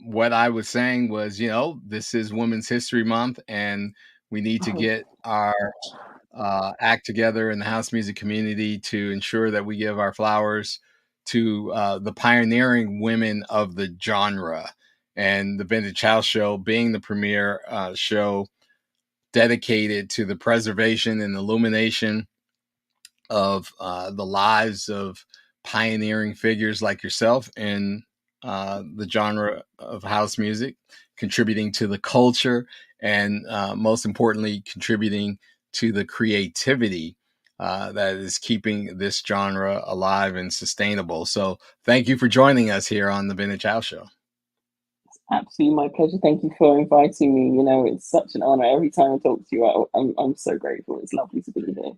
What I was saying was, this is Women's History Month, and we need to Mhm. get our act together in the house music community to ensure that we give our flowers to the pioneering women of the genre. And the Vintage House Show being the premier show dedicated to the preservation and illumination of the lives of pioneering figures like yourself in the genre of house music, contributing to the culture, and most importantly, contributing to the creativity that is keeping this genre alive and sustainable. So, thank you for joining us here on the Vintage House Show. Absolutely my pleasure. Thank you for inviting me. It's such an honor. Every time I talk to you, I'm so grateful. It's lovely to be here.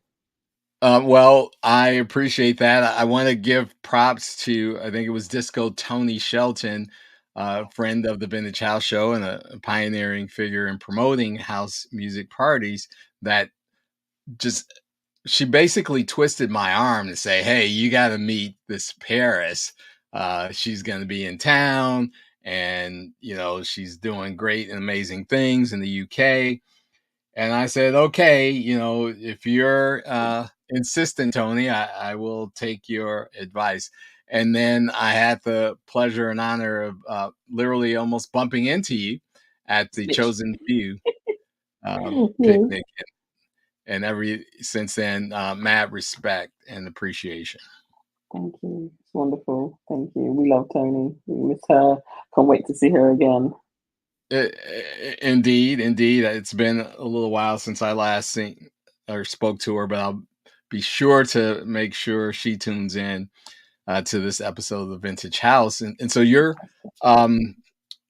Well, I appreciate that. I want to give props to, I think it was Disco Tony Shelton, friend of the Vintage House Show and a pioneering figure in promoting house music parties, that just, she basically twisted my arm to say, hey, you got to meet this Paris. She's going to be in town, and, she's doing great and amazing things in the UK. And I said, okay, if you're insistent, Tony, I will take your advice. And then I had the pleasure and honor of literally almost bumping into you at the Chosen Literally. Few Yes. picnic. And ever since then, mad respect and appreciation. Thank you. It's wonderful. Thank you. We love Tony. We miss her. Can't wait to see her again. Indeed, indeed. It's been a little while since I last seen or spoke to her, but I'll be sure to make sure she tunes in to this episode of the Vintage House. And so you're um,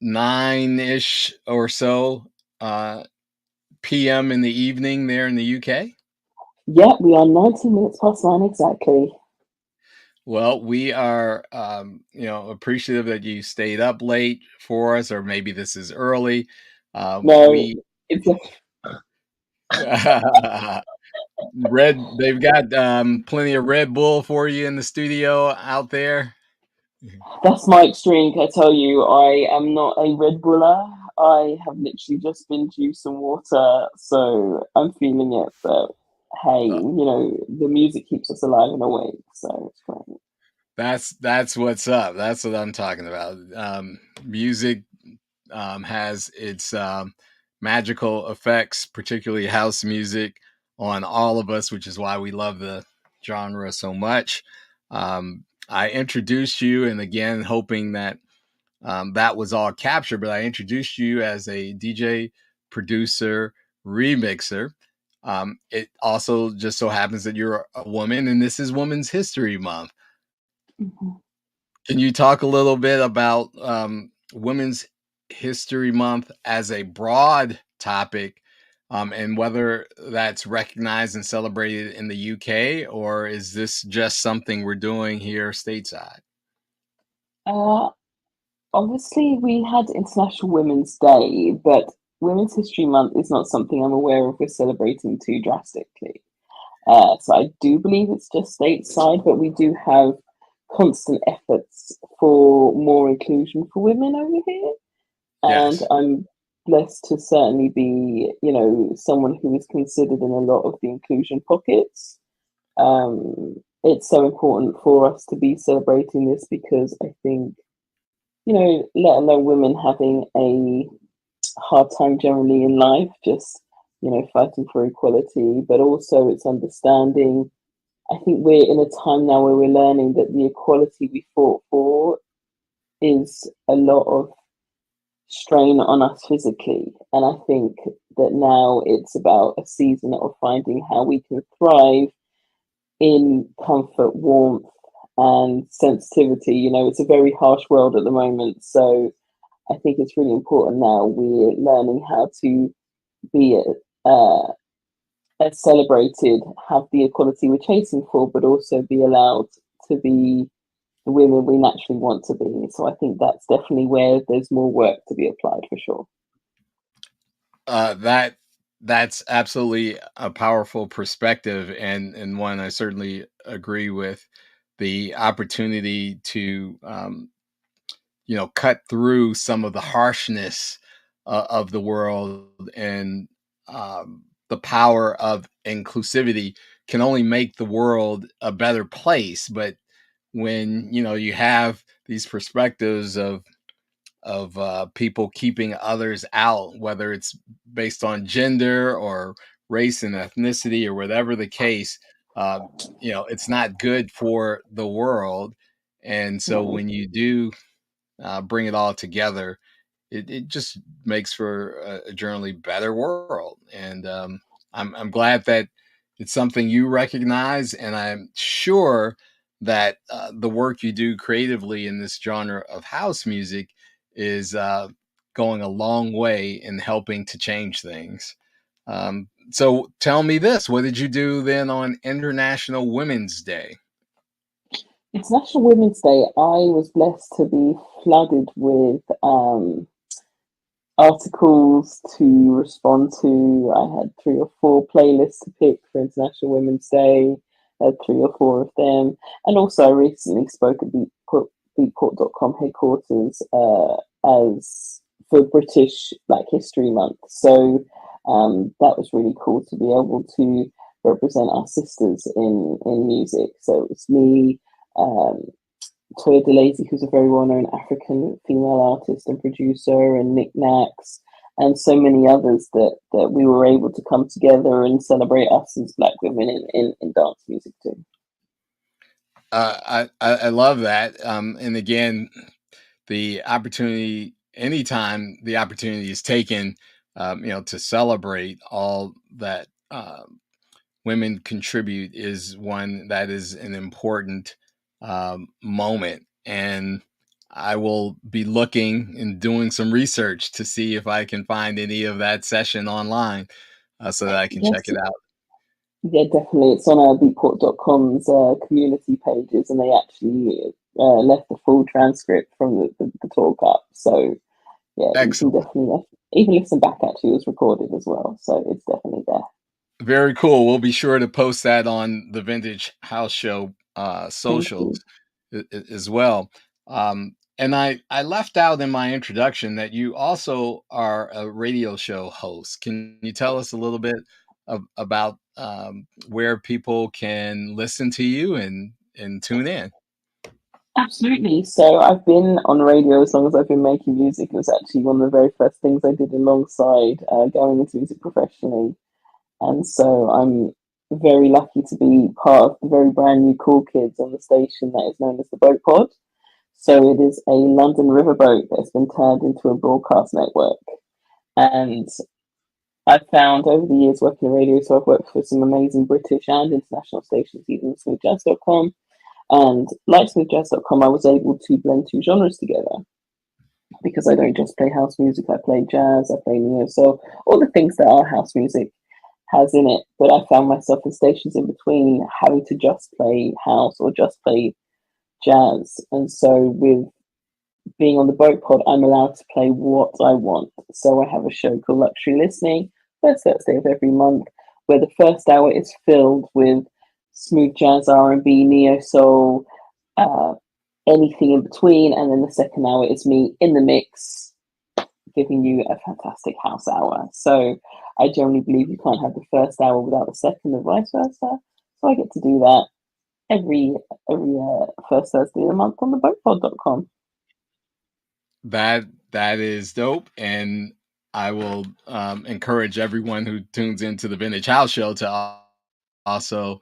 9-ish or so p.m. in the evening there in the UK. Yeah, we are 90 minutes past 9 exactly. Well, we are, appreciative that you stayed up late for us, or maybe this is early. No, We it's a they've got plenty of Red Bull for you in the studio out there. That's my extreme. I tell you, I am not a Red Buller. I have literally just been juice and water, so I'm feeling it. But hey, Uh, the music keeps us alive and awake, so it's great. that's what's up. That's what I'm talking about. Music has its magical effects, particularly house music, on all of us, which is why we love the genre so much. I introduced you, and again, hoping that that was all captured, but I introduced you as a DJ, producer, remixer. It also just so happens that you're a woman, and this is Women's History Month. Mhm. Can you talk a little bit about Women's History Month as a broad topic, and whether that's recognized and celebrated in the UK, or is this just something we're doing here stateside? Uh, Obviously, we had International Women's Day, but Women's History Month is not something I'm aware of we're celebrating too drastically. So I do believe it's just stateside, but we do have constant efforts for more inclusion for women over here. And Yes. I'm blessed to certainly be, someone who is considered in a lot of the inclusion pockets. It's so important for us to be celebrating this because I think, let alone women having a hard time generally in life, just, fighting for equality, but also it's understanding. I think we're in a time now where we're learning that the equality we fought for is a lot of strain on us physically. And I think that now it's about a season of finding how we can thrive in comfort, warmth, and sensitivity. It's a very harsh world at the moment. So I think it's really important now we're learning how to be celebrated, have the equality we're chasing for, but also be allowed to be the women we naturally want to be. So I think that's definitely where there's more work to be applied for sure. That's absolutely a powerful perspective, and one I certainly agree with. The opportunity to cut through some of the harshness of the world, and the power of inclusivity can only make the world a better place. But when you have these perspectives of people keeping others out, whether it's based on gender or race and ethnicity or whatever the case, uh, it's not good for the world. And so Right. when you do bring it all together, it just makes for a generally better world. And I'm glad that it's something you recognize, and I'm sure that the work you do creatively in this genre of house music is going a long way in helping to change things. So tell me this: what did you do then on International Women's Day? International Women's Day, I was blessed to be flooded with articles to respond to. I had 3 or 4 playlists to pick for International Women's Day. I had 3 or 4 of them. And also, I recently spoke at beatport.com headquarters as for British Black History Month. So that was really cool to be able to represent our sisters in music. So it was me, um, Toya DeLazy, who's a very well-known African female artist and producer, and Nick Nax, and so many others that we were able to come together and celebrate us as Black women in dance music too. I love that. And again, the opportunity, anytime the opportunity is taken, to celebrate all that women contribute, is one that is an important moment. And I will be looking and doing some research to see if I can find any of that session online, so that I can check Yes, it out. yeah, definitely. It's on our beatport.com's community pages, and they actually left the full transcript from the talk up. So yeah, you can Excellent. definitely even listen back. Actually, it was recorded as well, so it's definitely there. Very cool. We'll be sure to post that on the Vintage House Show Thank socials you. as well. And I left out in my introduction that you also are a radio show host. Can you tell us a little bit about where people can listen to you and tune in? Absolutely. So I've been on radio as long as I've been making music. It was actually one of the very first things I did alongside going into music professionally. And so I'm very lucky to be part of the very brand new Cool Kids on the station that is known as the Boat Pod. So it is a London riverboat that's been turned into a broadcast network. And I've found over the years working in radio, so I've worked for some amazing British and international stations, even smoothjazz.com. And like smoothjazz.com, I was able to blend 2 genres together because I don't just play house music, I play jazz, I play neo soul, all the things that our house music has in it. But I found myself in stations in between having to just play house or just play jazz. And so with being on the boat pod, I'm allowed to play what I want. So I have a show called Luxury Listening, first Thursday of every month, where the first hour is filled with smooth jazz, R&B, neo soul, uh, anything in between, and then the second hour is me in the mix, giving you a fantastic house hour. So I generally believe you can't have the first hour without the second, and vice versa. So I get to do that every first Thursday of the month on the boatpod.com. That is dope, and I will encourage everyone who tunes into the Vintage House Show to also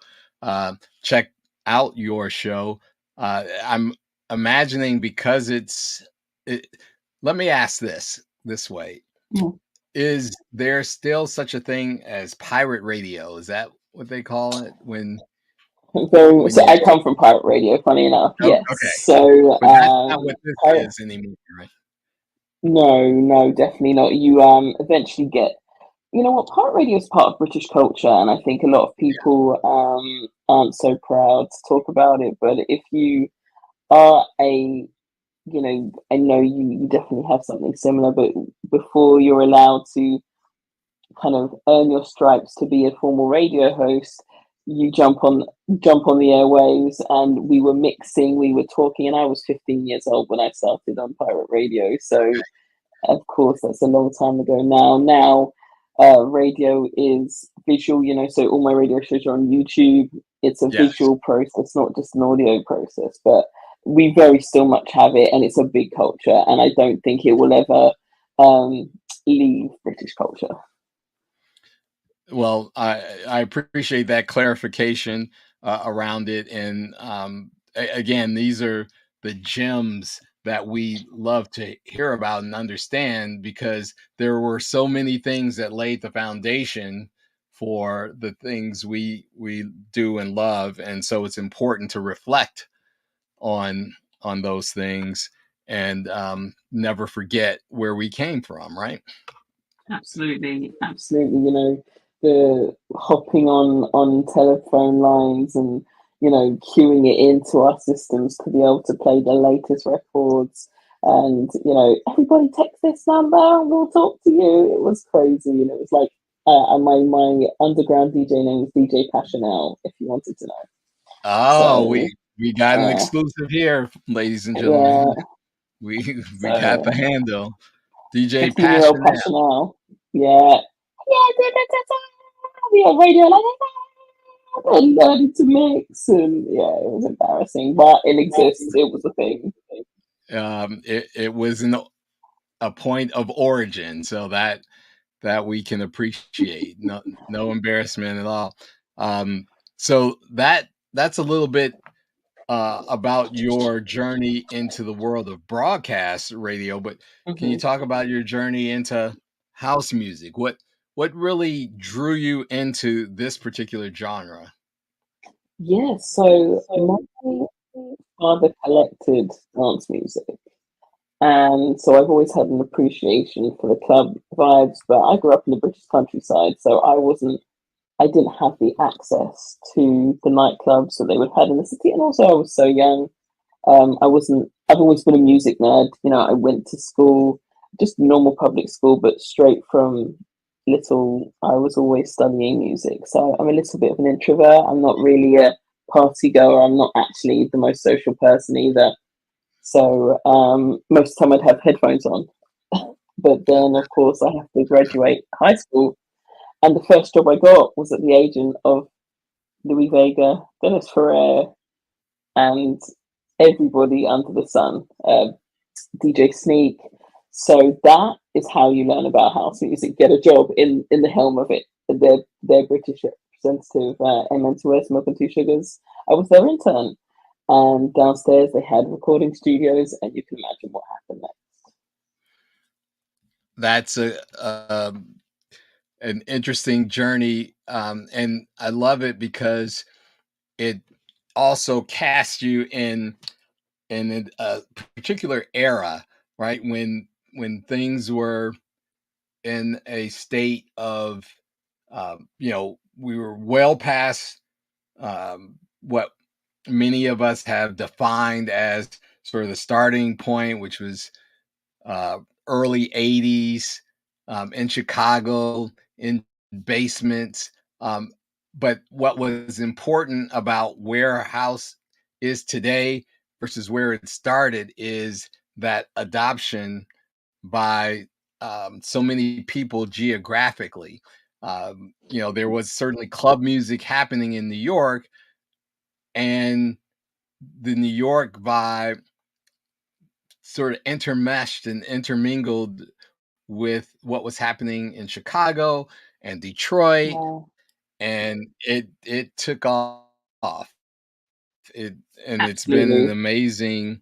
check out your show. I'm imagining, because it, let me ask this way: Mm. is there still such a thing as pirate radio? Is that what they call it Very, when so you? I come from pirate radio, funny enough. Oh, Yes. okay, So but that's not what this pirate, is anymore, right? no, no, definitely not. You eventually get, you know what, pirate radio is part of British culture, and I think a lot of people aren't so proud to talk about it. But if you are I know you definitely have something similar, but before you're allowed to kind of earn your stripes to be a formal radio host, you jump on the airwaves, and we were mixing, we were talking, and I was 15 years old when I started on pirate radio. So of course, that's a long time ago now. Now, radio is visual, so all my radio shows are on YouTube. It's a Yes. visual process, not just an audio process, but we very still much have it, and it's a big culture, and I don't think it will ever leave British culture. Well, I appreciate that clarification around it, and again, these are the gems that we love to hear about and understand because there were so many things that laid the foundation for the things we do and love, and so it's important to reflect on those things and never forget where we came from, right? Absolutely, absolutely. The hopping on telephone lines and queuing it into our systems to be able to play the latest records. And everybody text this number and we'll talk to you. It was crazy, and it was like, and my underground DJ name was DJ Passionel, if you wanted to know. Oh, So we got an uh, exclusive here, ladies and gentlemen. yeah, We got the so handle. DJ 15-year-old Passionate. Passionel, yeah, yeah, radio like and learning to mix, and yeah, it was embarrassing, but it exists. It was a thing. It was a point of origin, so that we can appreciate. No embarrassment at all. Um, so that's a little bit about your journey into the world of broadcast radio, but can you Hmm. talk about your journey into house music? What really drew you into this particular genre? Yeah, so my father collected dance music, and so I've always had an appreciation for the club vibes. But I grew up in the British countryside, so I didn't have the access to the nightclubs that they would have had in the city, and also I was so young. I wasn't. I've always been a music nerd. I went to school, just normal public school, but straight from little, I was always studying music. So I'm a little bit of an introvert. I'm not really a party goer. I'm not actually the most social person either. So most of the time I'd have headphones on. But then, of course, I have to graduate high school, and the first job I got was at the agent of Louis Vega, Dennis Ferrer, and everybody under the sun, DJ Sneak. So that is how you learn about house music. Get a job in the helm of it. Their British representative, M2S, Milk and Two Sugars. I was their intern, and downstairs they had recording studios, and you can imagine what happened next. That's an interesting journey, and I love it because it also casts you in a particular era, right? When things were in a state of, we were well past what many of us have defined as sort of the starting point, which was uh, early 80s in Chicago, in basements. Um, but what was important about where house is today versus where it started is that adoption by so many people geographically. There was certainly club music happening in New York, and the New York vibe sort of intermeshed and intermingled with what was happening in Chicago and Detroit, Yeah, and it took off. It and it's been an absolutely. amazing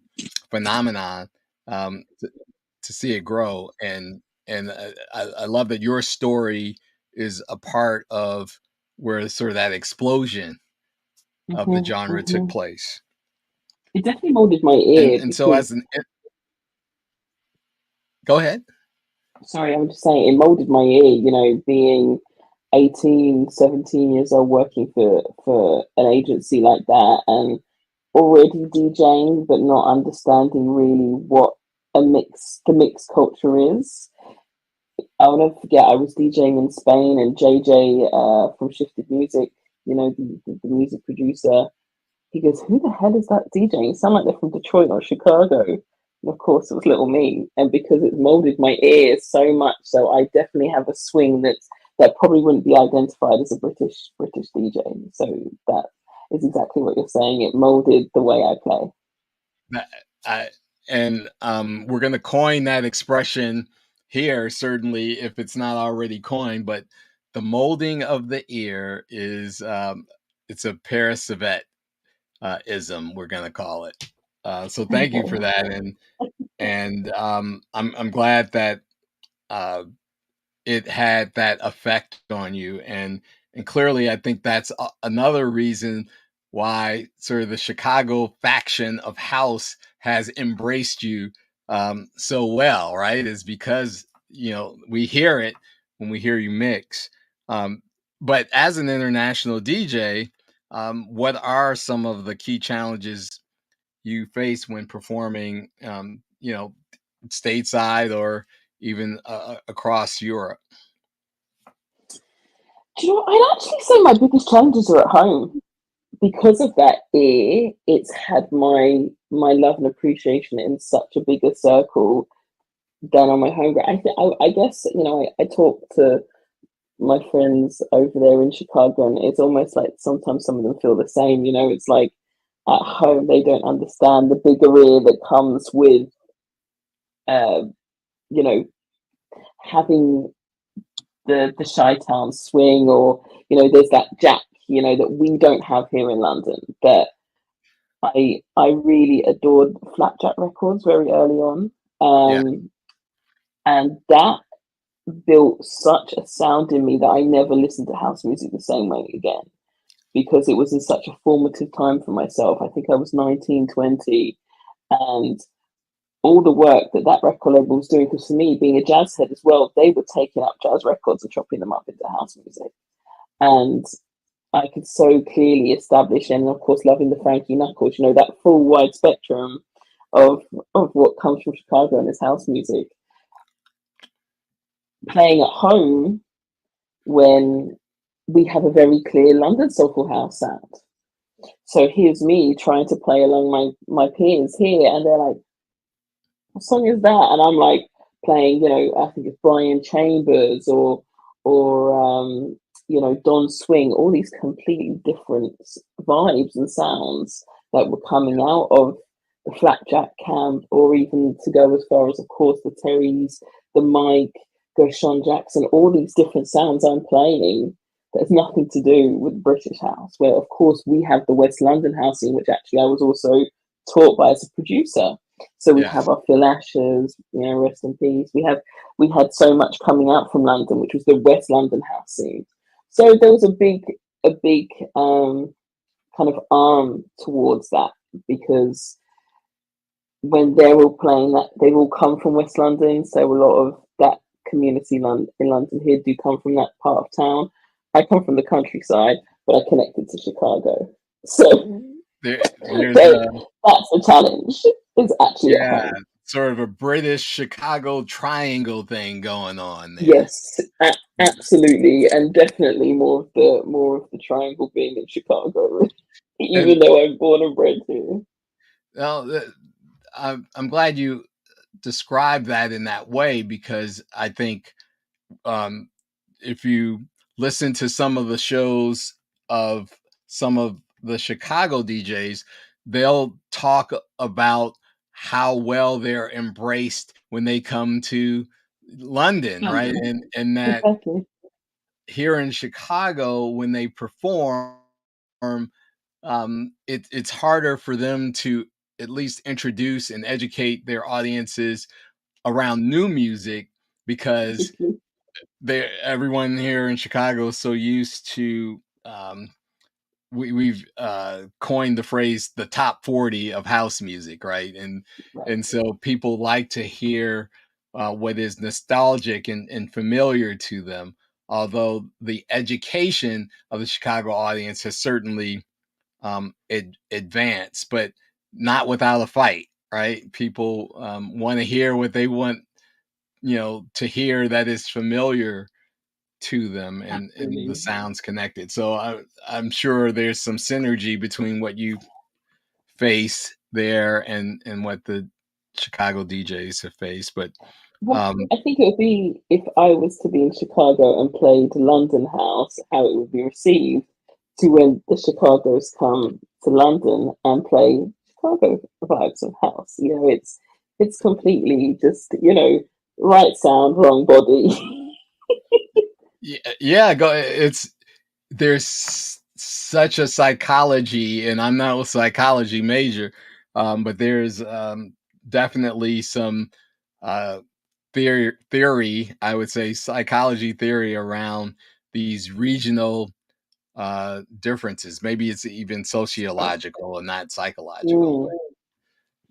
phenomenon to see it grow, and I love that your story is a part of where sort of that explosion of the genre took Hmm. place. It definitely molded my And ear and so because, as an go ahead. sorry, I'm just saying it molded my ear, being 18, 17 years old working for an agency like that, and already DJing but not understanding really what the mix culture is. I'll never forget, I was DJing in Spain, and JJ from Shifted Music the music producer, he goes, "Who the hell is that DJ? You sound like they're from Detroit or Chicago." And of course, it was little me, and because it's molded my ears so much, so I definitely have a swing that probably wouldn't be identified as a British DJ. So that is exactly what you're saying. It molded the way I play. That I and we're gonna coin that expression here, certainly if it's not already coined, but the molding of the ear is it's a Paris Cesvette ism, we're gonna call it. So thank you for that. And I'm glad that uh it had that effect on you, and clearly I think that's another reason why sort of the Chicago faction of house has embraced you so well, right? Is because we hear it when we hear you mix. Um, but as an international DJ, what are some of the key challenges you face when performing, stateside or even across Europe? Do you know what? I'd actually say my biggest challenges are at home. Because of that ear, it's had my love and appreciation in such a bigger circle than on my home ground. I guess I talk to my friends over there in Chicago, and it's almost like sometimes some of them feel the same. It's like at home they don't understand the bigger ear that comes with uh, you know having the Chi-Town swing, or there's that jack that we don't have here in London. That I really adored Flapjack Records very early on, Yeah, and that built such a sound in me that I never listened to house music the same way again, because it was in such a formative time for myself. I think I was 19, 20, and all the work that record label was doing, because for me, being a jazz head as well, they were taking up jazz records and chopping them up into house music. And I could so clearly establish, and of course, loving the Frankie Knuckles, that full wide spectrum of what comes from Chicago and its house music. Playing at home when we have a very clear London soulful house sound. So here's me trying to play along my peers here, and they're like, "What song is that?" And I'm like playing, I think it's Brian Chambers or Don Swing, all these completely different vibes and sounds that were coming out of the Flapjack camp, or even to go as far as, of course, the Terrys, the Mike, Gershon Jackson, all these different sounds I'm playing. There's nothing to do with British house, where of course we have the West London house scene, which actually I was also taught by as a producer. So we yeah, have our Phil Ashers, rest in peace. We had so much coming out from London, which was the West London house scene. So there was a big kind of arm towards that, because when they're all playing that, they all come from West London. So a lot of that community in London here do come from that part of town. I come from the countryside, but I connected to Chicago. So there's they, a that's the challenge. Is actually at yeah, home. sort of a British Chicago triangle thing going on there. Yes, absolutely, and definitely more of the triangle being in Chicago, even And though I'm born and bred here. well, I'm glad you described that in that way, because I think um, if you listen to some of the shows of some of the Chicago DJs, they'll talk about how well they're embraced when they come to London, right? London, And that exactly. here in Chicago, when they perform, it's harder for them to at least introduce and educate their audiences around new music, because Typically. everyone here in Chicago is so used to we've coined the phrase the top 40 of house music, right? Right. And so people like to hear what is nostalgic and familiar to them, although the education of the Chicago audience has certainly advanced, but not without a fight, right? People want to hear what they want, to hear that is familiar to them, and the Absolutely. sounds connected. So I'm sure there's some synergy between what you face there and what the Chicago DJs have faced. But Well, um, I think it would be if I was to be in Chicago and played London House, how it would be received to when the Chicago's come to London and play Chicago vibes of house. It's completely just, right sound, wrong body. yeah, yeah, go. It's there's such a psychology, and I'm not a psychology major, but there's definitely some uh, theory, I would say psychology theory around these regional differences. Maybe it's even sociological and not psychological, Mm.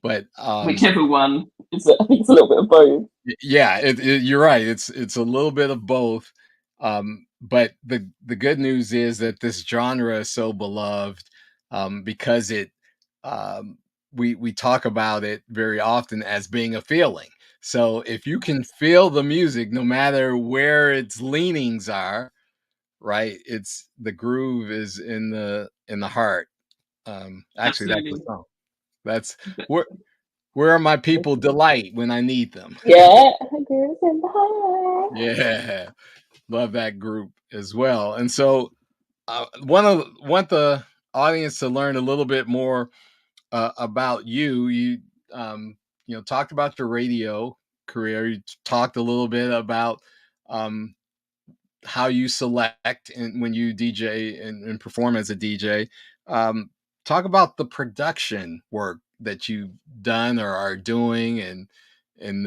but Whichever one. I think it's a little bit of both. yeah, you're right. It's a little bit of both. But the good news is that this genre is so beloved because it we talk about it very often as being a feeling. So if you can feel the music, no matter where its leanings are, right? It's the groove is in the heart. Actually, that's the Absolutely. song. That's where where are my people delight when I need them. Yeah, girls in the heart. Yeah, love that group as well. And so, want the audience to learn a little bit more about you. Um, talked about your radio career. You talked a little bit about um, how you select and when you DJ and perform as a DJ. Um, talk about the production work that you've done or are doing, and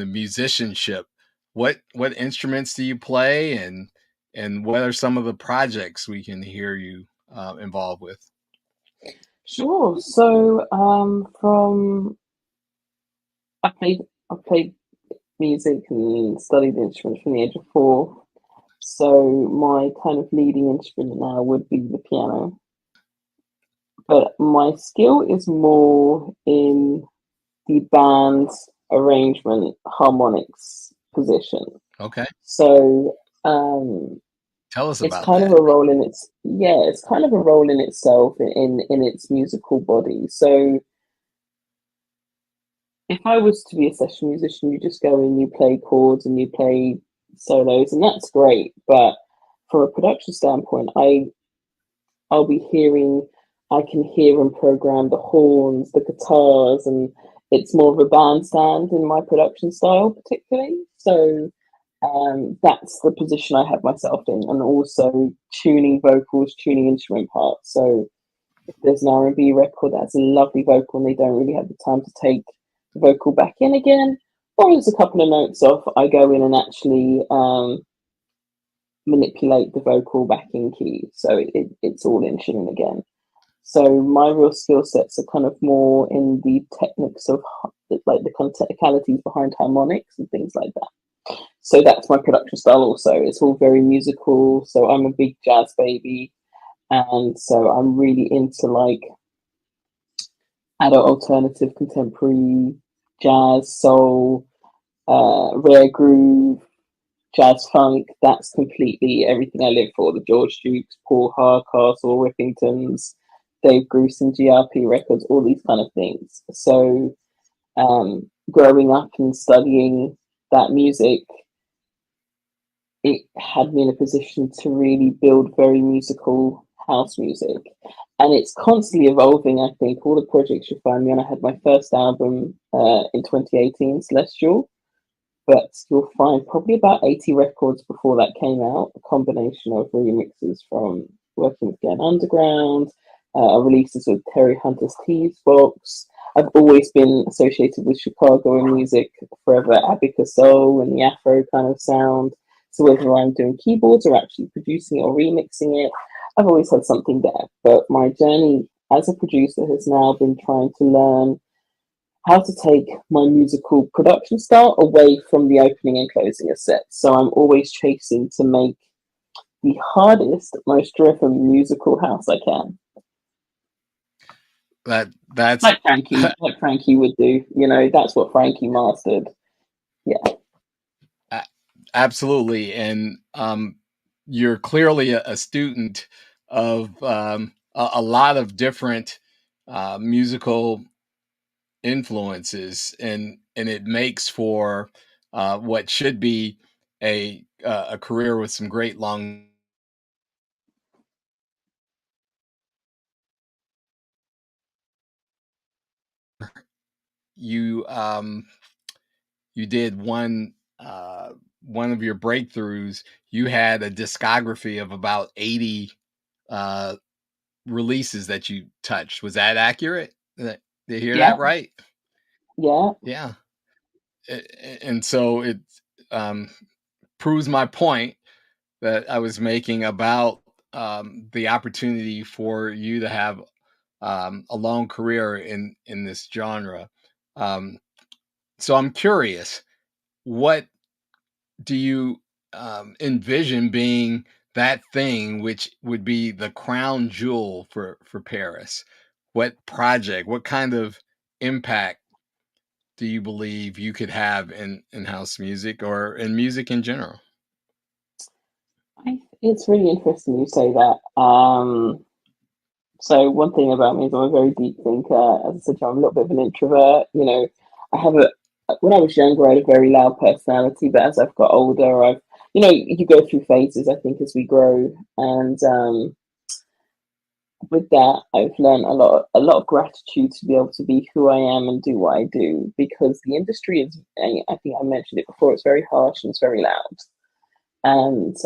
the musicianship. What instruments do you play, and what are some of the projects we can hear you involved with? Sure. So, from I played music and studied instruments from the age of 4. So my kind of leading instrument now would be the piano. But my skill is more in the band arrangement harmonics position. Okay, So um, tell us it's about kind of that. a role in its yeah, it's kind of a role in itself in its musical body. So if I was to be a session musician, you just go in, you play chords and you play solos, and that's great. But from a production standpoint, I'll be hearing, I can hear and program the horns, the guitars, and it's more of a bandstand in my production style, particularly. So that's the position I have myself in, and also tuning vocals, tuning instrument parts. So if there's an R&B record that's a lovely vocal and they don't really have the time to take the vocal back in again, or there's a couple of notes off, I go in and actually manipulate the vocal back in key. So it's all in tune again. So my real skill sets are kind of more in the techniques of like the kind of technicalities behind harmonics and things like that. So that's my production style also. It's all very musical. So I'm a big jazz baby. And so I'm really into like adult alternative, contemporary, jazz, soul, rare groove, jazz funk. That's completely everything I live for. The George Dukes, Paul Hardcastle, Rippingtons, Dave Grusin, GRP records, all these kind of things. So growing up and studying that music, it had me in a position to really build very musical house music. And it's constantly evolving, I think. All the projects you find me on, I had my first album in 2018, Celestial, but you'll find probably about 80 records before that came out, a combination of remixes from working with Glenn Underground, releases with Terry Hunter's Tease Box. I've always been associated with Chicago and music forever, Abica Soul and the Afro kind of sound. So whether I'm doing keyboards or actually producing it or remixing it, I've always had something there. But my journey as a producer has now been trying to learn how to take my musical production style away from the opening and closing of sets. So I'm always chasing to make the hardest, most driven musical house I can. That's Like Frankie would do. That's what Frankie mastered. Yeah. absolutely, and you're clearly a student of a lot of different musical influences, and it makes for what should be a career with some great long. You you did one of your breakthroughs. You had a discography of about 80 uh, releases that you touched. Was that accurate? Did you hear Yeah, that right? yeah, Yeah. And so it um, proves my point that I was making about the opportunity for you to have a long career in this genre. Um, so I'm curious, what do you envision being that thing which would be the crown jewel for Paris? What project? What kind of impact do you believe you could have in house music or in music in general? it's really interesting you say that. So one thing about me is I'm a very deep thinker. As I said, I'm a little bit of an introvert. I have a when I was younger, I had a very loud personality, but as I've got older, you go through phases. I think as we grow, and with that, I've learned a lot of gratitude to be able to be who I am and do what I do because the industry is. I think I mentioned it before. It's very harsh and it's very loud, and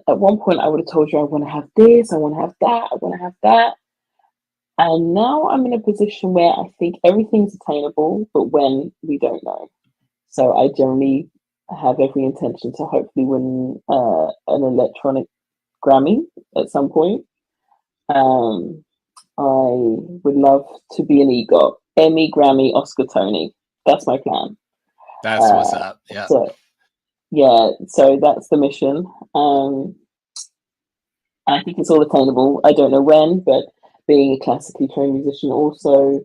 at one point I would have told you I want to have this, I want to have that, I want to have that. And now I'm in a position where I think everything's attainable, but when we don't know. So I generally have every intention to hopefully win an electronic Grammy at some point. Um, I would love to be an EGOT, Emmy, Grammy, Oscar, Tony. That's my plan. That's what's Uh, up. Yeah. so yeah, so that's the mission. I think it's all attainable. I don't know when, but being a classically trained musician, also,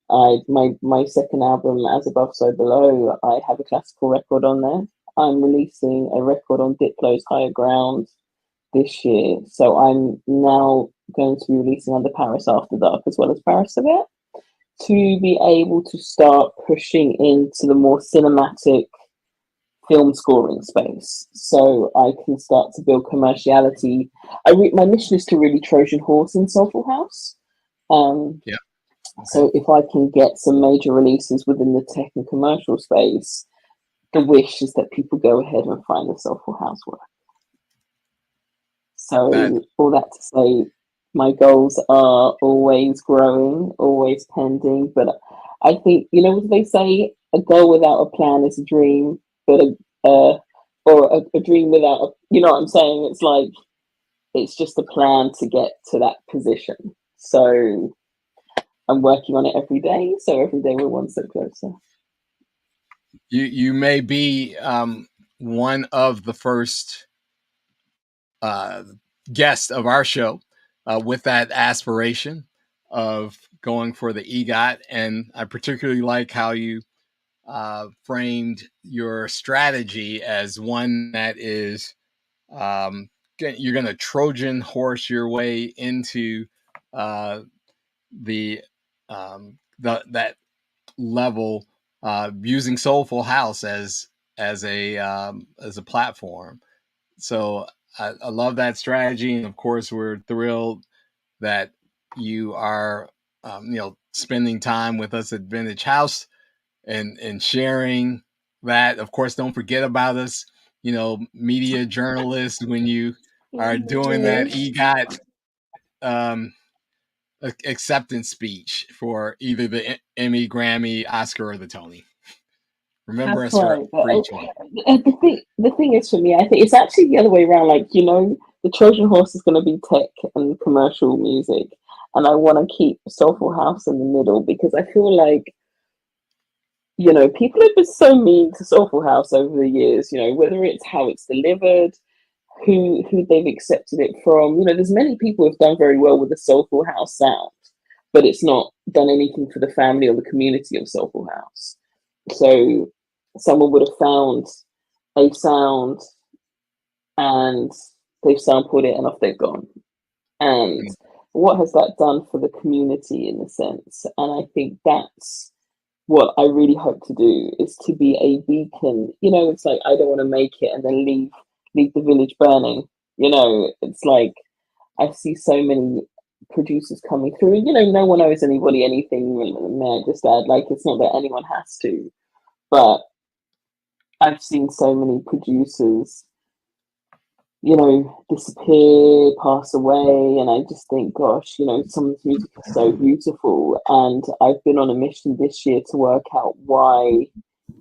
my second album, As Above, So Below, I have a classical record on there. I'm releasing a record on Diplo's Higher Ground this year, so I'm now going to be releasing under Paris After Dark as well as Paris Cesvette to be able to start pushing into the more cinematic film scoring space so I can start to build commerciality. My mission is to really Trojan horse in Soulful House. Um, Yeah. Okay. so if I can get some major releases within the tech and commercial space, the wish is that people go ahead and find the Soulful House work. That So all that to say, my goals are always growing, always pending. But I think what they say: a goal without a plan is a dream, but a dream without what I'm saying. It's like it's just a plan to get to that position. So I'm working on it every day. So every day we're one step closer. you may be one of the first uh, guest of our show with that aspiration of going for the EGOT. And I particularly like how you framed your strategy as one that is you're going to Trojan horse your way into uh, the that level using Soulful House as a platform. So I love that strategy, and of course, we're thrilled that you are, spending time with us at Vintage House and sharing that. Of course, don't forget about us, media journalists when you are doing that EGOT um, acceptance speech for either the Emmy, Grammy, Oscar, or the Tony. Remember That's us for right. But each one. the thing is for me, I think it's actually the other way around. Like the Trojan horse is going to be tech and commercial music, and I want to keep Soulful House in the middle because I feel like people have been so mean to Soulful House over the years. Whether it's how it's delivered, who they've accepted it from. There's many people who've done very well with the Soulful House sound, but it's not done anything for the family or the community of Soulful House. So someone would have found a sound and they've sampled it and off they've gone. And Mm. what has that done for the community in a sense? And I think that's what I really hope to do, is to be a beacon. You know, it's like I don't want to make it and then leave the village burning. You know, it's like I see so many producers coming through, and you know, no one owes anybody anything. May I just add, like, it's not that anyone has to, but I've seen so many producers, you know, disappear, pass away, and I just think, gosh, you know, some of this music is so beautiful, and I've been on a mission this year to work out why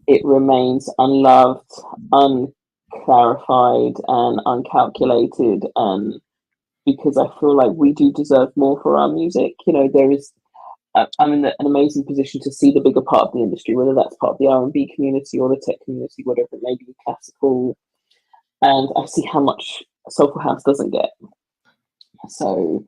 it remains unloved, unclarified, and uncalculated, and because I feel like we do deserve more for our music. You know, there is. I'm in an amazing position to see the bigger part of the industry, whether that's part of the R&B community or the tech community, whatever it may be, classical, and I see how much Soulful House doesn't get. So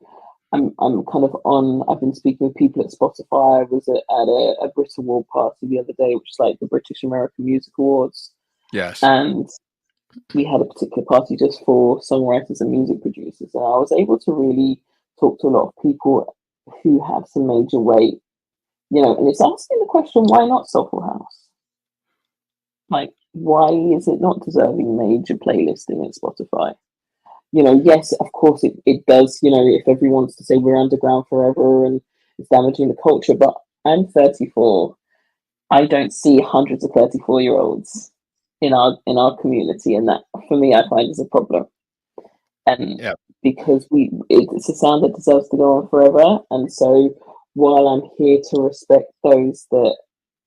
I'm kind of on. I've been speaking with people at Spotify. I was at a Brit Award party the other day, which is like the British American Music Awards, Yes, and we had a particular party just for songwriters and music producers, and I was able to really talk to a lot of people who have some major weight. You know, and it's asking the question, why not Soulful House? Like, why is it not deserving major playlisting at Spotify? You know, yes, of course it does, you know, if everyone wants to say we're underground forever and it's damaging the culture, but I'm 34. I don't see hundreds of 34-year-olds in our community, and that for me I find is a problem. And yeah, because it's a sound that deserves to go on forever. And so while I'm here to respect those that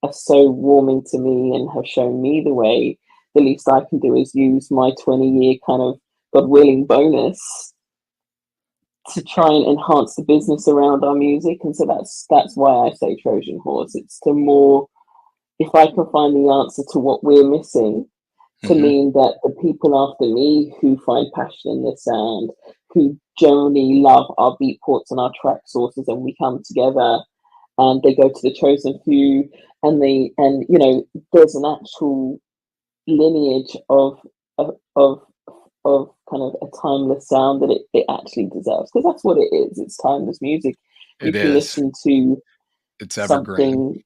are so warming to me and have shown me the way, the least I can do is use my 20-year kind of God willing bonus to try and enhance the business around our music. And so that's why I say Trojan horse. It's to more, if I can find the answer to what we're missing, to hmm, mean that the people after me who find passion in the sound, who generally love our beat ports and our track sources, and we come together and they go to the chosen few, and you know, there's an actual lineage of of kind of a timeless sound that it actually deserves, because that's what it is. It's timeless music. it You can is. listen to It's evergreen. something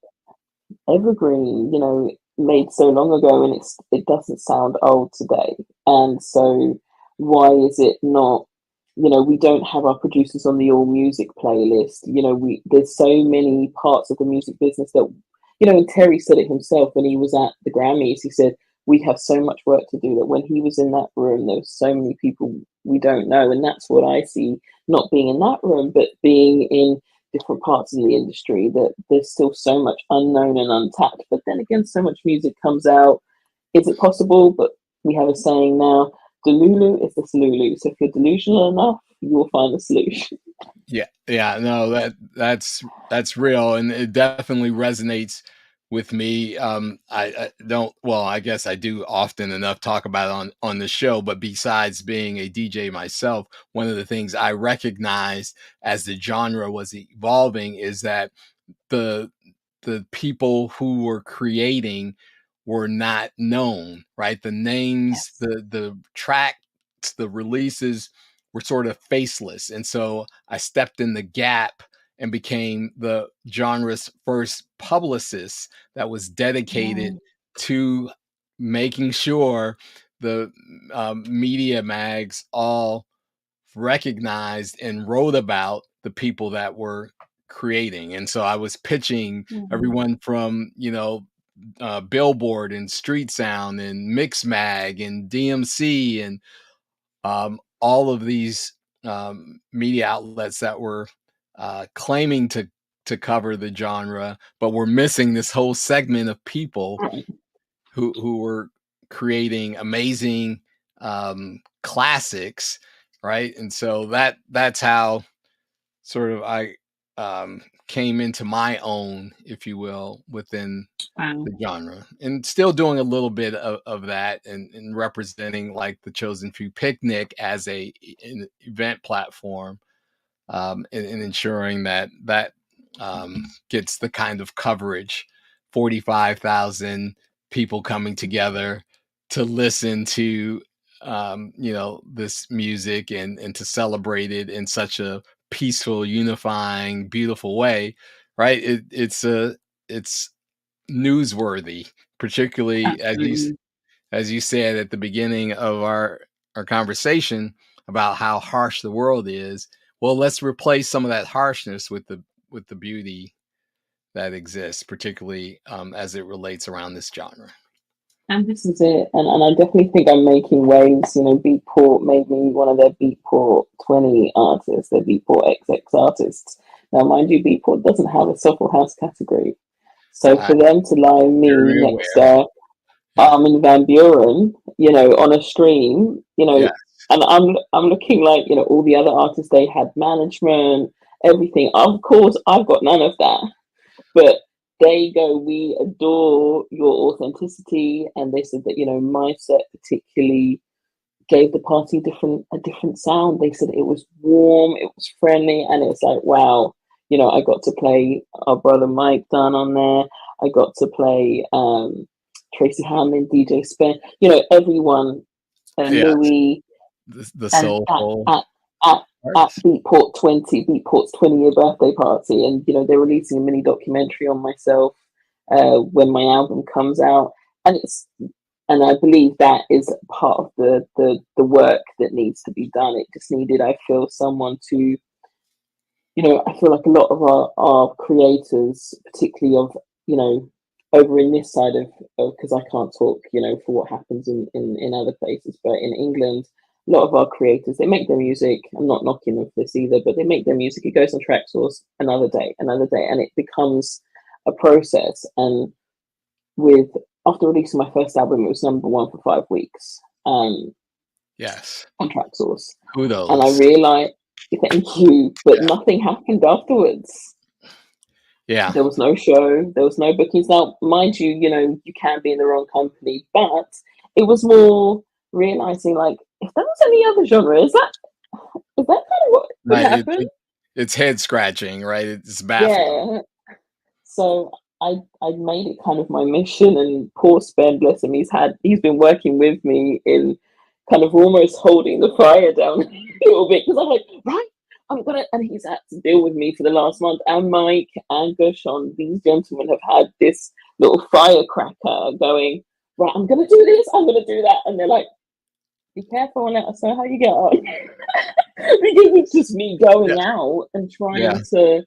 evergreen, you know, made so long ago, and it doesn't sound old today. And so why is it not, you know, we don't have our producers on the all music playlist. You know, we there's so many parts of the music business that, you know, and Terry said it himself when he was at the Grammys. He said we have so much work to do, that when he was in that room there was so many people we don't know. And that's what I see, not being in that room but being in different parts of the industry, that there's still so much unknown and untapped. But then again, so much music comes out. Is it possible? But we have a saying now, Delulu is the Salulu. So if you're delusional enough, you will find the solution. Yeah, yeah, no, that's real, and it definitely resonates with me. I don't, well, I guess I do often enough talk about it on the show, but besides being a DJ myself, one of the things I recognized as the genre was evolving is that the the people who were creating were not known, right? The names, Yes. the tracks, the releases were sort of faceless. And so I stepped in the gap and became the genre's first publicist that was dedicated Right. to making sure the media mags all recognized and wrote about the people that were creating. And so I was pitching Mhm. everyone from, Billboard and Street Sound and Mix Mag and DMC and all of these media outlets that were claiming to cover the genre, but were missing this whole segment of people Right. who were creating amazing classics, right? And so that's how sort of I came into my own, if you will, within Wow. the genre, and still doing a little bit of that, and representing like the Chosen Few Picnic as an event platform, and ensuring that gets the kind of coverage. 45,000 people coming together to listen to this music and to celebrate it in such a peaceful, unifying, beautiful way, right? It's newsworthy, particularly Absolutely. as you said at the beginning of our conversation about how harsh the world is. Well, let's replace some of that harshness with the beauty that exists, particularly as it relates around this genre. And this is it. And I definitely think I'm making waves. You know, Beatport made me one of their Beatport 20 artists, their Beatport XX artists. Now, mind you, Beatport doesn't have a soulful house category. So I'm for them to line me very next aware. to Yeah, Armin van Buren, you know, on a stream, you yeah, know, and I'm looking like, you know, all the other artists, they had management, everything. Of course, I've got none of that. But they go, we adore your authenticity. And they said that, you know, my set particularly gave the party a different sound. They said it was warm, it was friendly, and it's like, wow, you know, I got to play our brother Mike Dunn on there. I got to play Tracy Hammond, DJ Spen, you know, everyone, yeah. Louis, The and soulful at at artist. Beatport's 20-year birthday party, and you know they're releasing a mini documentary on myself when my album comes out, and it's and I believe that is part of the work that needs to be done. It just needed, I feel, someone to, you know, I feel like a lot of our creators, particularly of, you know, over in this side of, because I can't talk, you know, for what happens in other places, but in England, a lot of our creators, they make their music. I'm not knocking them for this either, but they make their music. It goes on track source another day, and it becomes a process. And with after releasing my first album, it was number one for 5 weeks Yes. on track source, and I Kudos. realized, thank you, but Yeah. nothing happened afterwards. Yeah. There was no show, there was no bookings. Now, mind you, you know, you can be in the wrong company, but it was more realizing like if there was any other genre, is that kind of what would Right. happen? It's head scratching, right? It's baffling. Yeah. So I made it kind of my mission, and poor Spen, bless him, he's been working with me in kind of almost holding the fire down a little bit because I'm like, right, I'm gonna, and he's had to deal with me for the last month. And Mike and Gershon, these gentlemen have had this little firecracker going, right, I'm gonna do this, I'm gonna do that, and they're like, be careful and let us know how you get on. Because it's just me Yeah. going out and Yeah. trying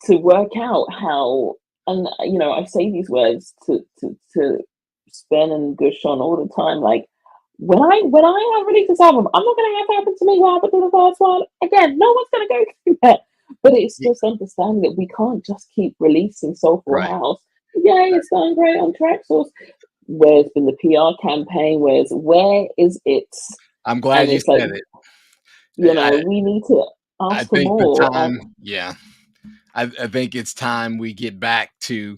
to work out how, and you know, I say these words to Spen and Gershon all the time, like when I release this album, I'm not gonna have it happen to me what happened to the first one. Again, no one's gonna go through that. But it's Yeah. just understanding that we can't just keep releasing Soulful Right. House. Yay, it's going great on track source. Where's been the PR campaign? Where is it? I'm glad And you it's like, said it. you know, I we need to I ask for think the more. time, yeah. I think it's time we get back to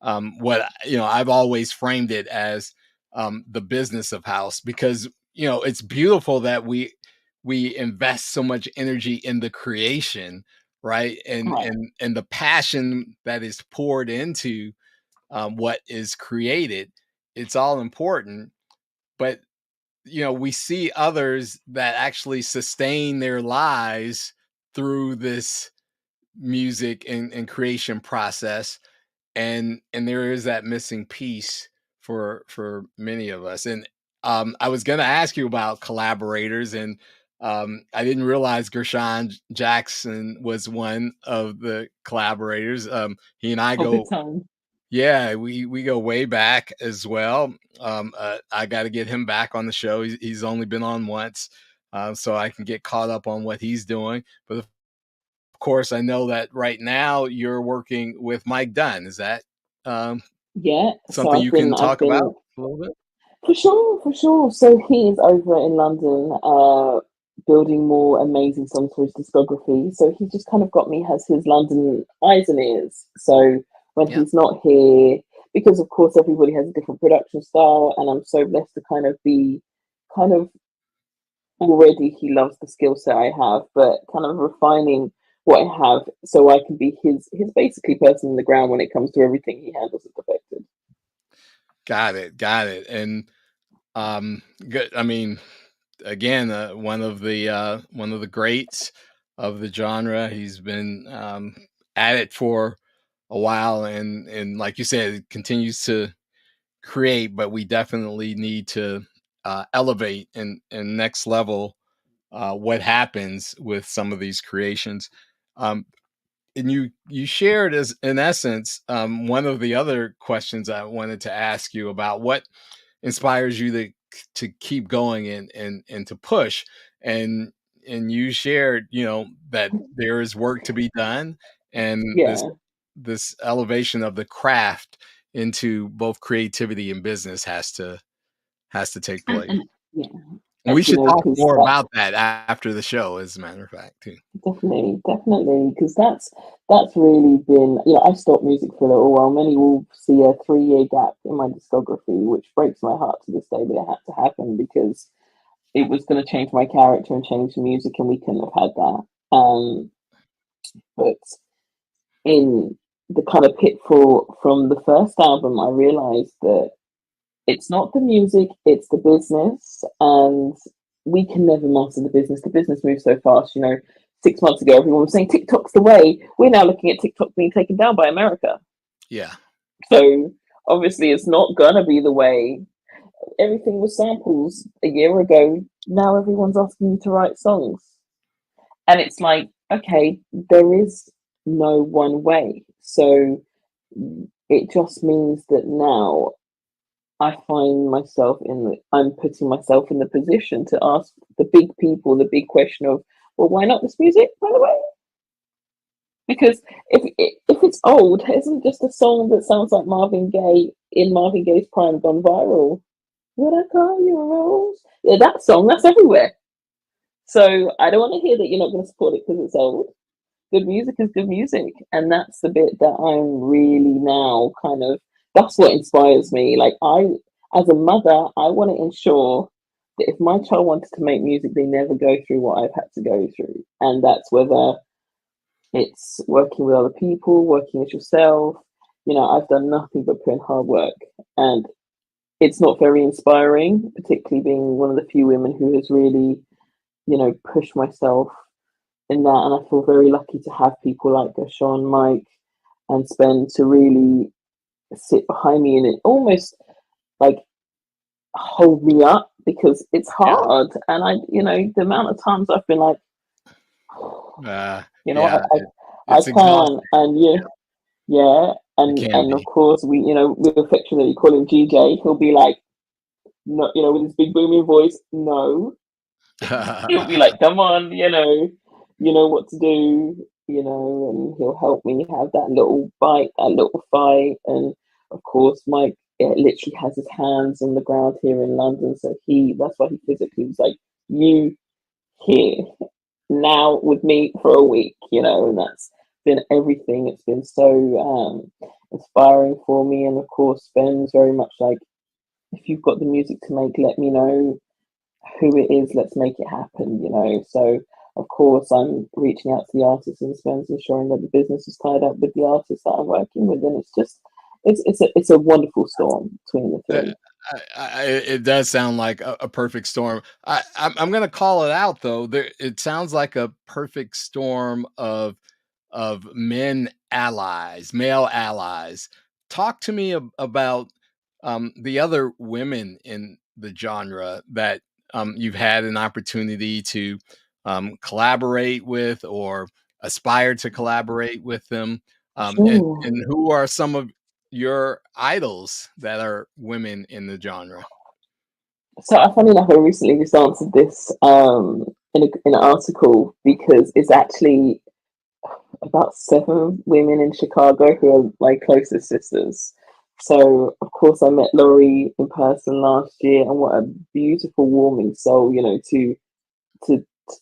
what I've always framed it as, the business of house, because it's beautiful that we invest so much energy in the creation, right? and Right, and and the passion that is poured into what is created. It's all important, but we see others that actually sustain their lives through this music and creation process, and there is that missing piece for many of us. And I was going to ask you about collaborators, and I didn't realize Gershon Jackson was one of the collaborators. He and I of the go, time. yeah, we go way back as well. I got to get him back on the show. He's only been on once, so I can get caught up on what he's doing. But of course, I know that right now you're working with Mike Dunn. Is that um, Yeah, so something I've you been can I've talk about been a little bit? for sure, for sure. So he is over in London, building more amazing songs for his discography. So he just kind of got me as his London eyes and ears. So when Yeah, he's not here, because of course everybody has a different production style, and I'm so blessed to kind of be kind of already he loves the skill set I have, but kind of refining what I have so I can be his basically person on the ground when it comes to everything he handles and perfected. got it, got it. And Good. I mean, again, one of the greats of the genre. He's been at it for a while, and like you said, it continues to create. But we definitely need to elevate and next level what happens with some of these creations. Um, and you shared as in essence one of the other questions I wanted to ask you about what inspires you to keep going and to push and you shared that there is work to be done and Yeah, this elevation of the craft into both creativity and business has to take place. and yeah, And we you should know, talk because more that about that after the show, as a matter of fact, too. definitely, because that's really been, I stopped music for a little while. Many will see a 3-year gap in my discography, which breaks my heart to this day, but it had to happen because it was going to change my character and change the music, and we couldn't have had that. But in the kind of pitfall from the first album, I realized that it's not the music, it's the business, and we can never master the business. The business moves so fast. 6 months ago, everyone was saying TikTok's the way. We're now looking at TikTok being taken down by America. Yeah. So obviously, it's not gonna be the way. Everything was samples a year ago. Now everyone's asking you to write songs, and it's like, okay, there is no one way. So it just means that now I find myself I'm putting myself in the position to ask the big people the big question of, well, why not this music, by the way? Because if it's old, isn't just a song that sounds like Marvin Gaye in Marvin Gaye's prime gone viral? Would I call you a rose? Yeah, that song, that's everywhere. So I don't want to hear that you're not going to support it because it's old. Good music is good music, and that's the bit that I'm really now kind of, that's what inspires me. Like, as a mother, I want to ensure that if my child wanted to make music, they never go through what I've had to go through, and that's whether it's working with other people, working as yourself. I've done nothing but put in hard work, and it's not very inspiring, particularly being one of the few women who has really, pushed myself in that. And I feel very lucky to have people like Sean, Mike, and Spen to really sit behind me and it almost like hold me up because it's Yeah. hard. And the amount of times I've been like, Yeah, I it's can, exhausting. and yeah, It can and of be. course we affectionately call him GJ. He'll be like, no, with his big booming voice, no. He'll be like, come on, you know what to do, and he'll help me have that little bite, that little fight. And of course, Mike literally has his hands on the ground here in London, so that's why he physically was like, you here now with me for a week, and that's been everything. It's been so inspiring for me. And of course, Ben's very much like, if you've got the music to make, let me know who it is, let's make it happen. So of course I'm reaching out to the artists and Spen's ensuring that the business is tied up with the artists that I'm working with, and it's just it's a wonderful storm between the Uh, three. it does sound like a perfect storm. I'm going to call it out though. It sounds like a perfect storm of men allies, male allies. Talk to me about the other women in the genre that you've had an opportunity to collaborate with or aspire to collaborate with them, Sure. and who are some of your idols that are women in the genre? So funny enough, I recently just answered this in an article because it's actually about 7 women in Chicago who are my closest sisters. So of course I met Laurie in person last year, and what a beautiful, warming soul, to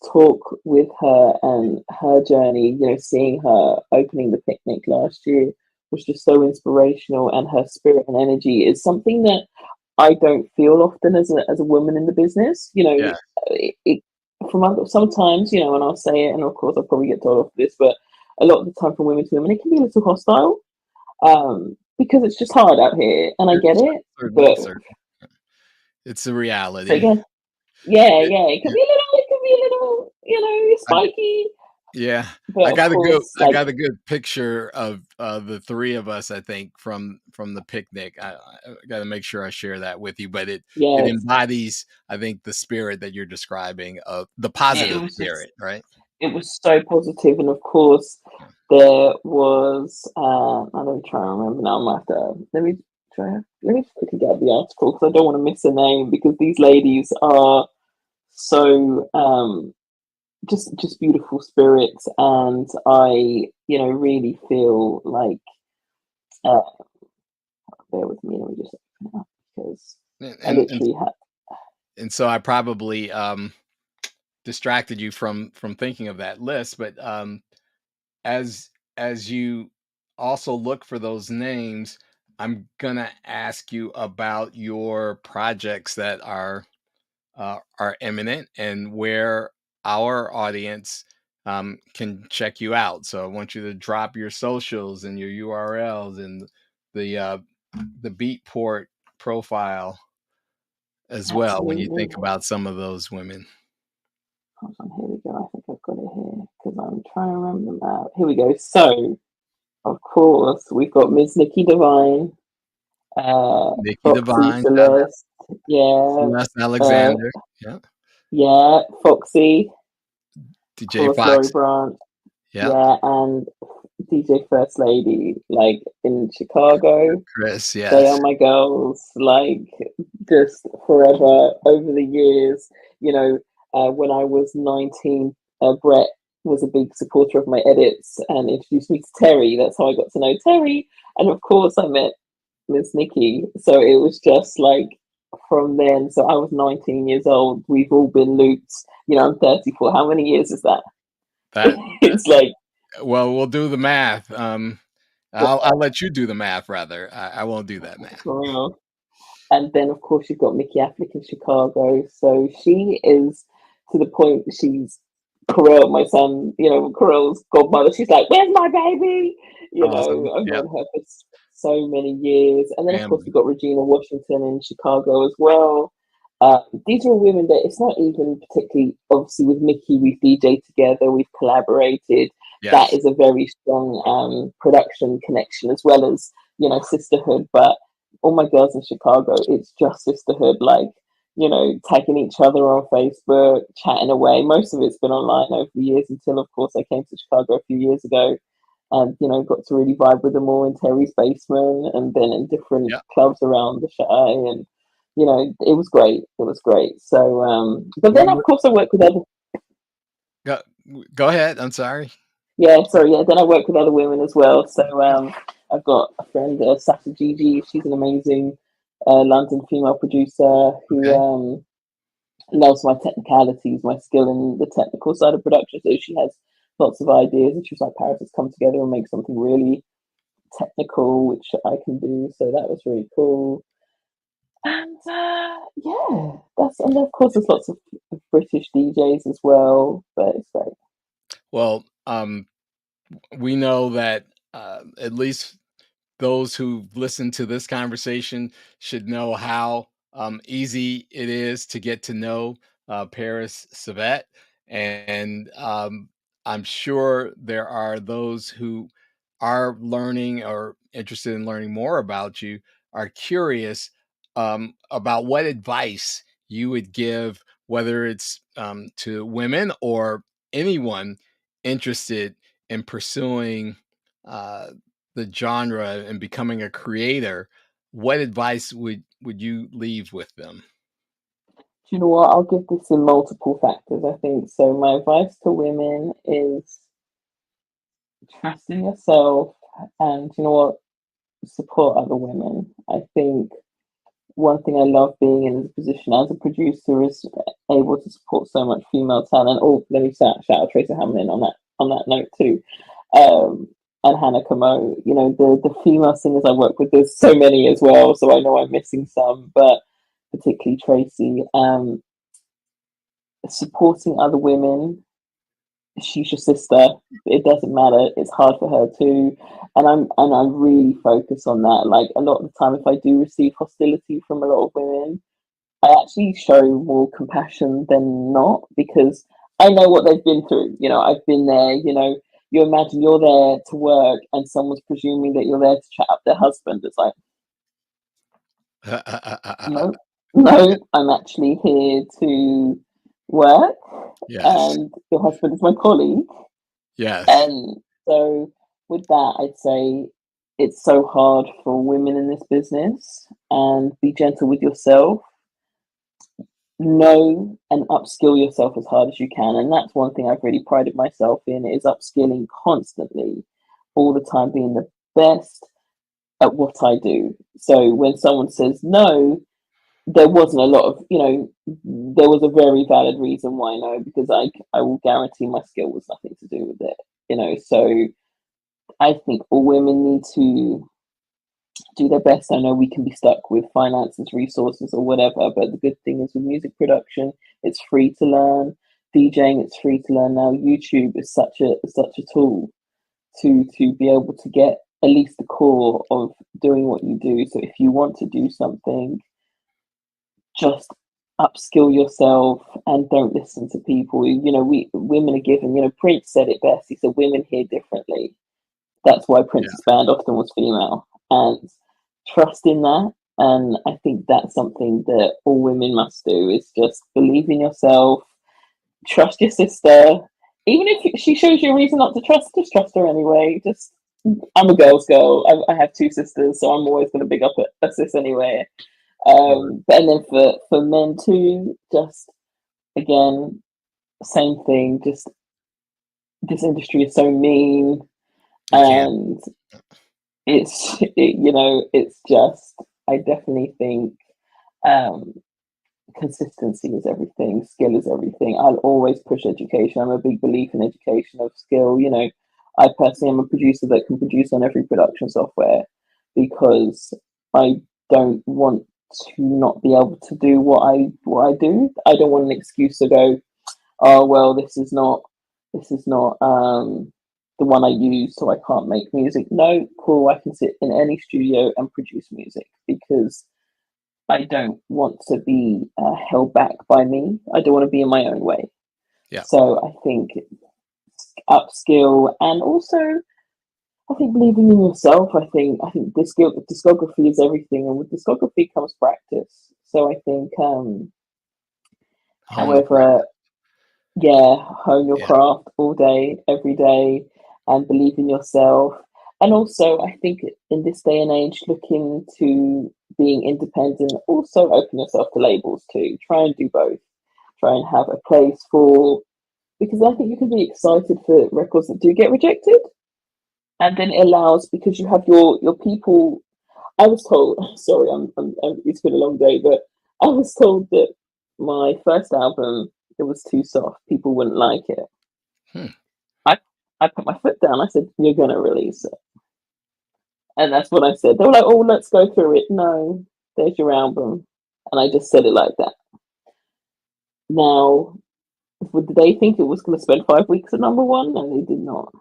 talk with her and her journey. Seeing her opening the picnic last year was just so inspirational, and her spirit and energy is something that I don't feel often as a woman in the business. Yeah. It from sometimes, and I'll say it, and of course I'll probably get told off for this, but a lot of the time from women to women, it can be a little hostile, because it's just hard out here, and I get it. Certainly, But certainly. It's a So reality. again, yeah, It, yeah, yeah, it could be a little, I, spiky, yeah, but of course, I like, got a good picture of the three of us. I think from the picnic. I got to make sure I share that with you. But it yes, embodies, I think, the spirit that you're describing of the it positive was just, spirit, right? it was so positive, and of course, Yeah. there was, I'm trying to remember now. I might have to let me just quickly get the article because I don't want to miss a name because these ladies are so just beautiful spirits, and I really feel like uh, bear with me. Let me just open it up because And I and and, literally had. and so I probably distracted you from thinking of that list, but as you also look for those names, I'm gonna ask you about your projects that are imminent and where our audience can check you out. So I want you to drop your socials and your URLs and the uh, the Beatport profile as well when you Absolutely. think about some of those women. Hold on, here we go. I think I've got it here because I'm trying to remember them out. Here we go. So, of course, we've got Miss Nikki Divine, Nikki Foxy Divine, Celeste, yeah, Celeste uh, Alexander, yeah, yeah, Foxy, of DJ course, Laurie Fox, Brandt, yeah, yeah, and DJ First Lady, like in Chicago. Chris, They yes, are my girls, like just forever over the years. You know, when I was 19, Brett was a big supporter of my edits and introduced me to Terry. That's how I got to know Terry. And of course, I met Miss Nikki. So it was just like from then. So I was 19 years old. We've all been looped. I'm 34. How many years is that? that. It's like, Well, we'll do the math. I'll let you do the math rather. I won't do that math. for real. And then, of course, you've got Mickey Affleck in Chicago. So she is to the point she's Corel, my son, Corel's godmother. She's like, "Where's my baby?" Awesome. I've Yeah, known her for so many years. And then, of course, family. we've got Regina Washington in Chicago as well. These are women that it's not even particularly, obviously, with Mickey, we've DJed together, we've collaborated. That Yes. is a very strong production connection as well as, sisterhood. But all my girls in Chicago, it's just sisterhood, like, tagging each other on Facebook, chatting away. Most of it's been online over the years until, of course, I came to Chicago a few years ago and, got to really vibe with them all in Terry's basement and then in different Yeah. clubs around the Chi. And, it was great. It was great. So, but then, of We course, I work with other. go go ahead. I'm sorry. Yeah, sorry, yeah. Then I work with other women as well. So I've got a friend, Sasha Gigi. She's an amazing London female producer who Okay. loves my technicalities, my skill in the technical side of production. So she has lots of ideas, and she was like, "Paris, let's come together and make something really technical, which I can do." So that was really cool. And yeah, and of course there's lots of British DJs as well, but it's great. Well, we know that at least those who listen to this conversation should know how easy it is to get to know Paris Cesvette. And I'm sure there are those who are learning or interested in learning more about you, are curious about what advice you would give, whether it's to women or anyone interested in pursuing uh, the genre and becoming a creator. What advice would you leave with them? Do you know what? I'll give this in multiple factors, I think. So my advice to women is trust in yourself and you know what? Support other women. I think one thing I love being in this position as a producer is able to support so much female talent. Oh, let me shout out Tracy Hamlin on that note too. Um, and Hannah Kamo, the female singers I work with, there's so many as well, so I know I'm missing some, but particularly Tracy. Supporting other women, she's your sister. It doesn't matter. It's hard for her too, and I'm really focused on that. Like a lot of the time, if I do receive hostility from a lot of women, I actually show more compassion than not because I know what they've been through. You know, I've been there. You know, you imagine you're there to work and someone's presuming that you're there to chat up their husband. It's like, no, Yeah. no, I'm actually here to work, Yes. and your husband is my colleague. Yes. And so, with that, I'd say it's so hard for women in this business, and be gentle with yourself. Know and upskill yourself as hard as you can. And that's one thing I've really prided myself in is upskilling constantly, all the time, being the best at what I do. So when someone says no, there wasn't a lot of, there was a very valid reason why no, because I will guarantee my skill was nothing to do with it. So I think all women need to do their best. I know we can be stuck with finances, resources, or whatever, but the good thing is with music production, it's free to learn. DJing, it's free to learn now. YouTube is such a tool to be able to get at least the core of doing what you do. So if you want to do something, just upskill yourself and don't listen to people. We women are given. Prince said it best. He said, "Women hear differently." That's why Yeah. Prince's band often was female, and trust in that. And I think that's something that all women must do is just believe in yourself, trust your sister. Even if she shows you a reason not to trust, just trust her anyway. Just I'm a girl's girl. I have two sisters, so I'm always going to big up a sis anyway. Right. But and then for men too, just again, same thing. Just this industry is so mean, It can. and it's just I definitely think um consistency is everything, skill is everything. I'll always push education. I'm a big believer in education of skill. I personally am a producer that can produce on every production software because I don't want to not be able to do what I do. I don't want an excuse to go, oh well, this is not the one I use, so I can't make music. No, cool, I can sit in any studio and produce music because I don't want to be held back by me. I don't want to be in my own way. Yeah. So I think upskill and also I think believing in yourself. I think discography is everything, and with discography comes practice. So I think, Hone the craft. however, yeah, hone your Yeah. craft all day, every day, and believe in yourself. And also, I think in this day and age, looking to being independent, also open yourself to labels too. Try and do both. Try and have a place for, because I think you can be excited for records that do get rejected, and then it allows because you have your people. I was told, sorry, it's been a long day, but I was told that my first album it was too soft. People wouldn't like it. Hmm. I I put my foot down. I said, "You're gonna release it," and that's what I said. They were like, "Oh, let's go through it." No, there's your album, and I just said it like that. Now, did they think it was going to spend 5 weeks at number one? No, they did not.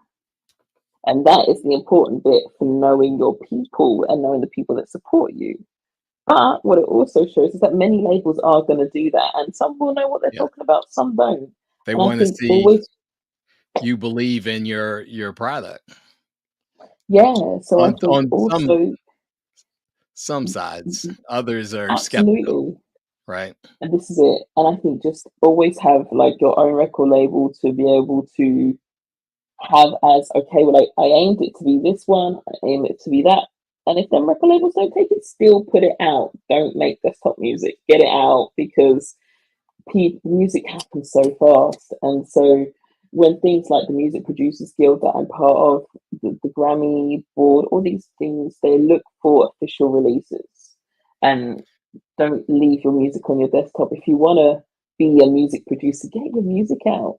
And that is the important bit for knowing your people and knowing the people that support you. But what it also shows is that many labels are going to do that, and some will know what they're Yeah. talking about, some don't. They And I wanna think see always, you believe in your product yeah. So I think on also, some sides. Others are skeptical, absolutely, right? and this is it. And I think just always have like your own record label to be able to have as okay, well, I aimed it to be this one, I aim it to be that. And if them record labels don't take it, still put it out. Don't make desktop music. Get it out because music happens so fast. And so when things like the Music Producers Guild that I'm part of, the Grammy board, all these things, they look for official releases. And don't leave your music on your desktop. If you want to be a music producer, get your music out.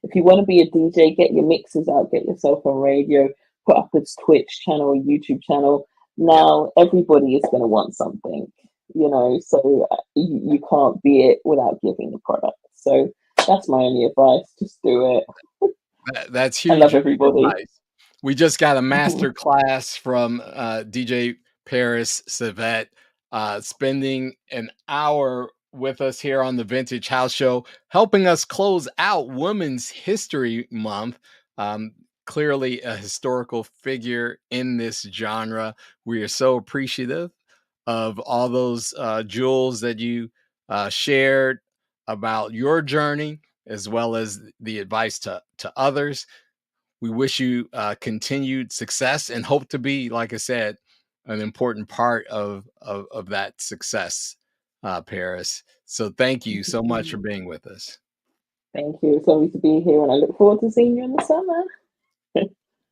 If you want to be a DJ, get your mixes out, get yourself on radio, put up a Twitch channel, a YouTube channel. Yeah. Now everybody is going to want something, so you can't be it without giving the product. So that's my only advice. Just do it. That's I love huge everybody. advice. We just got a master class from, DJ Paris Cesvette, spending an hour with us here on the Vintage House Show, helping us close out Women's History Month. Um, Clearly a historical figure in this genre. We are so appreciative of all those jewels that you shared about your journey, as well as the advice to others. We wish you continued success and hope to be, like I said, an important part of that success, Paris. So thank you Thank you so so much for much. being with us. Thank you. It's lovely to be here, and I look forward to seeing you in the summer.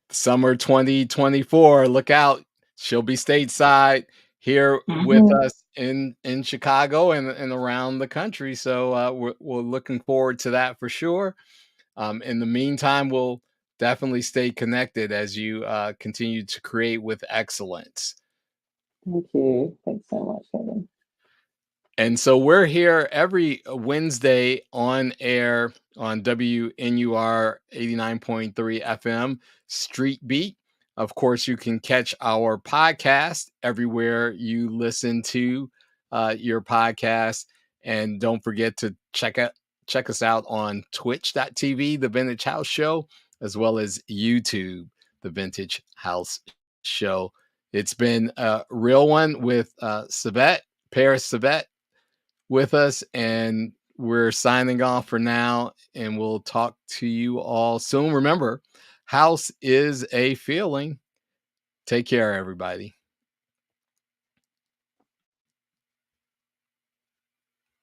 Summer 2024, look out. She'll be stateside here with Mhm. us in Chicago and around the country. So we're looking forward to that for sure. In the meantime, we'll definitely stay connected as you continue to create with excellence. Thank you. Thanks so much, Kevin. And so we're here every Wednesday on air on WNUR 89.3 FM Street Beat. Of course, you can catch our podcast everywhere you listen to your podcast. And don't forget to check us out on twitch.tv, The Vintage House Show, as well as YouTube, The Vintage House Show. It's been a real one with Paris Cesvette with us, and we're signing off for now, and we'll talk to you all soon. Remember, house is a feeling. Take care, everybody.